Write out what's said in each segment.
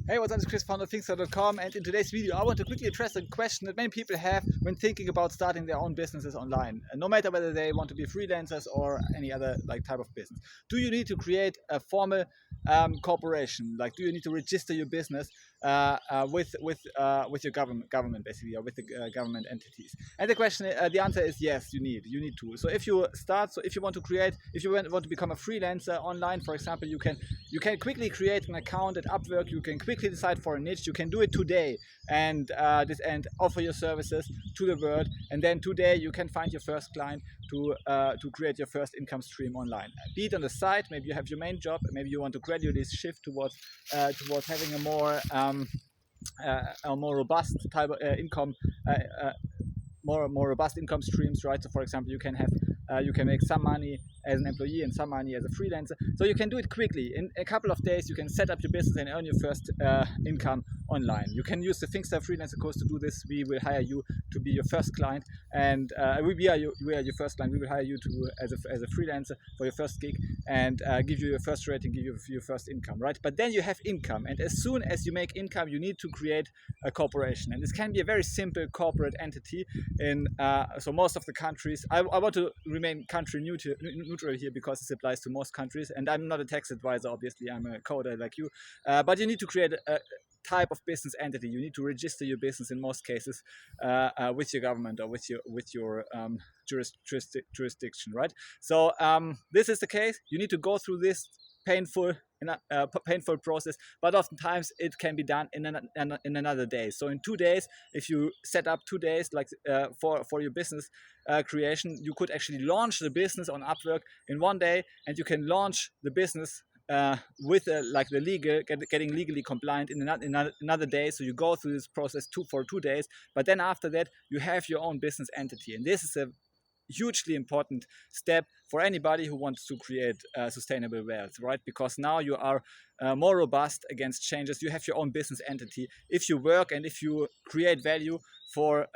Hey, what's up? It's Chris, founder of freelancer.com, and in today's video I want to quickly address a question that many people have when thinking about starting their own businesses online. And no matter whether they want to be freelancers or any other type of business. Do you need to create a formal corporation? Like, do you need to register your business with your government basically, or with the government entities? And the answer is yes, you need to. So if you want to become a freelancer online, for example, you can quickly create an account at Upwork. You can quickly decide for a niche. You can do it today and offer your services to the world. And then today you can find your first client to create your first income stream online. Be it on the side, maybe you have your main job, maybe you want to gradually shift towards having a more robust type of income. More robust income streams, right? So for example, you can make some money as an employee and some money as a freelancer. So you can do it quickly. In a couple of days, you can set up your business and earn your first income online. You can use the Thinkster freelancer course to do this. We will hire you to be your first client, and we are your first client. We will hire you as a freelancer for your first gig and give you your first rating, give you your first income, right? But then you have income, and as soon as you make income, you need to create a corporation, and this can be a very simple corporate entity. In so most of the countries, I want to remain country neutral here because this applies to most countries, and I'm not a tax advisor, obviously. I'm a coder like you, but you need to create a type of business entity. You need to register your business in most cases with your government or with your jurisdiction, right? So this is the case. You need to go through this painful process, but oftentimes it can be done in another day. So in 2 days, if you set up 2 days for your business creation, you could actually launch the business on Upwork in 1 day, and you can launch the business with getting legally compliant in another day. So you go through this process for 2 days, but then after that you have your own business entity, and this is a hugely important step for anybody who wants to create sustainable wealth, right? Because now you are more robust against changes. You have your own business entity. If you work and if you create value for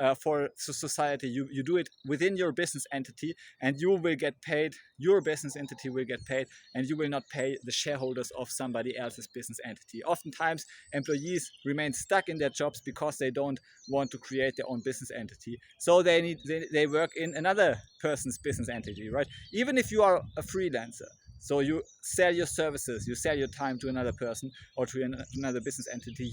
society, you do it within your business entity, and you will get paid. Your business entity will get paid, and you will not pay the shareholders of somebody else's business entity. Oftentimes, employees remain stuck in their jobs because they don't want to create their own business entity. So they work in another person's business entity, right? Even if you are a freelancer, so you sell your services, you sell your time to another person or to another business entity.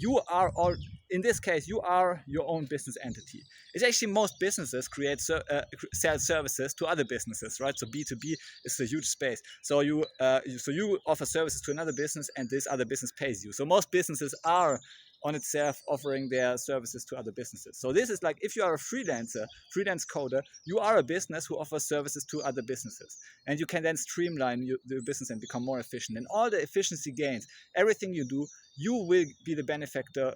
In this case, you are your own business entity. It's actually most businesses sell services to other businesses, right? So B2B is a huge space. So you offer services to another business, and this other business pays you. So most businesses are on itself offering their services to other businesses. So this is like, if you are a freelance coder, you are a business who offers services to other businesses, and you can then streamline the business and become more efficient. And all the efficiency gains, everything you do, you will be the benefactor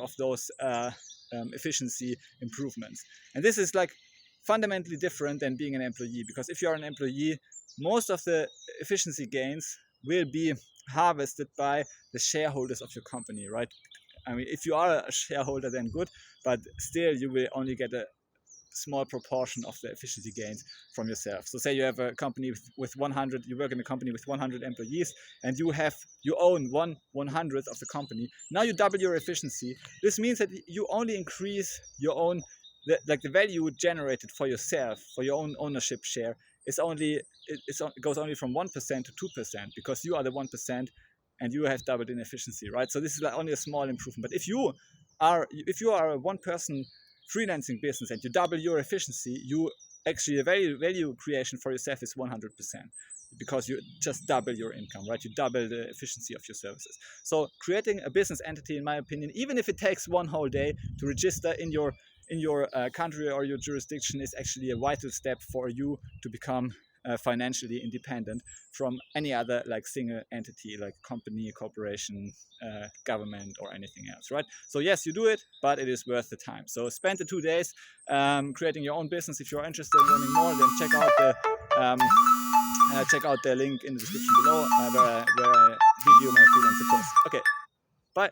of those efficiency improvements. And this is like fundamentally different than being an employee, because if you are an employee, most of the efficiency gains will be harvested by the shareholders of your company, right? I mean, if you are a shareholder, then good, but still you will only get a small proportion of the efficiency gains from yourself. So say you have a company with 100, you work in a company with 100 employees, and you own 1/100th of the company. Now you double your efficiency. This means that you only increase your own, the value generated for yourself, for your own ownership share, it goes only from 1% to 2%, because you are the 1% and you have doubled in efficiency, right? So this is like only a small improvement. But if you are a one-person freelancing business and you double your efficiency, the value creation for yourself is 100%, because you just double your income, right? You double the efficiency of your services. So creating a business entity, in my opinion, even if it takes 1 whole day to register in your country or your jurisdiction, is actually a vital step for you to become financially independent from any other single entity, like company, corporation, government, or anything else, right? So yes, you do it, but it is worth the time. So spend the 2 days creating your own business. If you're interested in learning more, then check out the link in the description below, where I give you my freelancer course. Okay, bye.